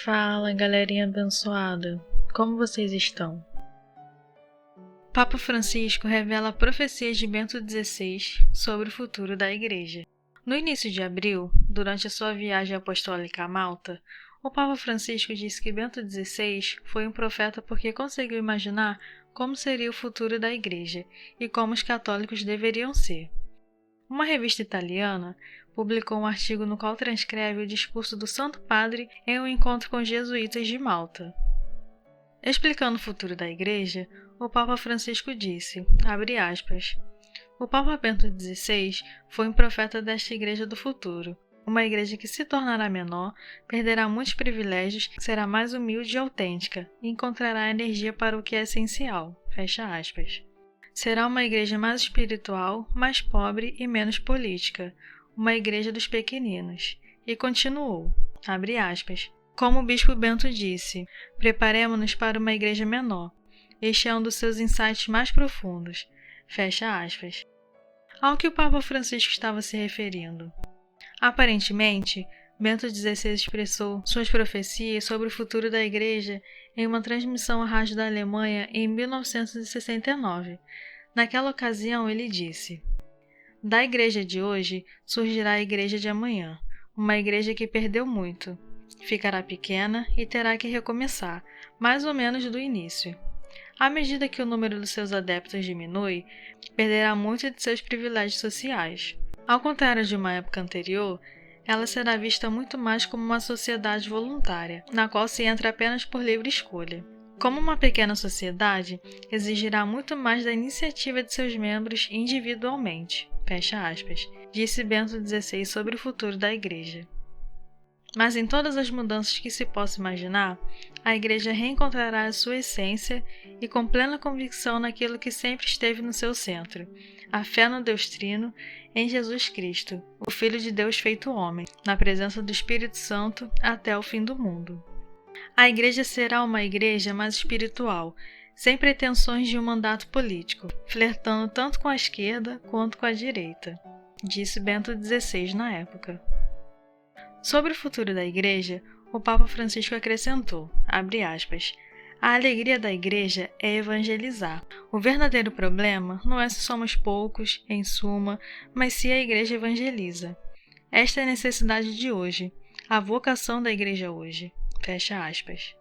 Fala, galerinha abençoada. Como vocês estão? Papa Francisco revela profecias de Bento XVI sobre o futuro da Igreja. No início de abril, durante a sua viagem apostólica a Malta, o Papa Francisco disse que Bento XVI foi um profeta porque conseguiu imaginar como seria o futuro da Igreja e como os católicos deveriam ser. Uma revista italiana publicou um artigo no qual transcreve o discurso do Santo Padre em um encontro com jesuítas de Malta. Explicando o futuro da Igreja, o Papa Francisco disse, abre aspas, o Papa Bento XVI foi um profeta desta Igreja do futuro, uma Igreja que se tornará menor, perderá muitos privilégios, será mais humilde e autêntica e encontrará energia para o que é essencial, fecha aspas. Será uma igreja mais espiritual, mais pobre e menos política, uma igreja dos pequeninos. E continuou, abre aspas, como o bispo Bento disse, preparemo-nos para uma igreja menor. Este é um dos seus insights mais profundos, fecha aspas. Ao que o Papa Francisco estava se referindo? Aparentemente, Bento XVI expressou suas profecias sobre o futuro da igreja em uma transmissão à rádio da Alemanha em 1969. Naquela ocasião, ele disse: da igreja de hoje surgirá a igreja de amanhã, uma igreja que perdeu muito. Ficará pequena e terá que recomeçar, mais ou menos do início. À medida que o número dos seus adeptos diminui, perderá muito de seus privilégios sociais. Ao contrário de uma época anterior, ela será vista muito mais como uma sociedade voluntária, na qual se entra apenas por livre escolha. Como uma pequena sociedade, exigirá muito mais da iniciativa de seus membros individualmente, fecha aspas, disse Bento XVI sobre o futuro da Igreja. Mas em todas as mudanças que se possa imaginar, a Igreja reencontrará a sua essência e com plena convicção naquilo que sempre esteve no seu centro, a fé no Deus Trino, em Jesus Cristo, o Filho de Deus feito homem, na presença do Espírito Santo até o fim do mundo. A Igreja será uma igreja mais espiritual, sem pretensões de um mandato político, flertando tanto com a esquerda quanto com a direita, disse Bento XVI na época. Sobre o futuro da Igreja, o Papa Francisco acrescentou, abre aspas, a alegria da Igreja é evangelizar. O verdadeiro problema não é se somos poucos, em suma, mas se a Igreja evangeliza. Esta é a necessidade de hoje, a vocação da Igreja hoje. Fecha aspas.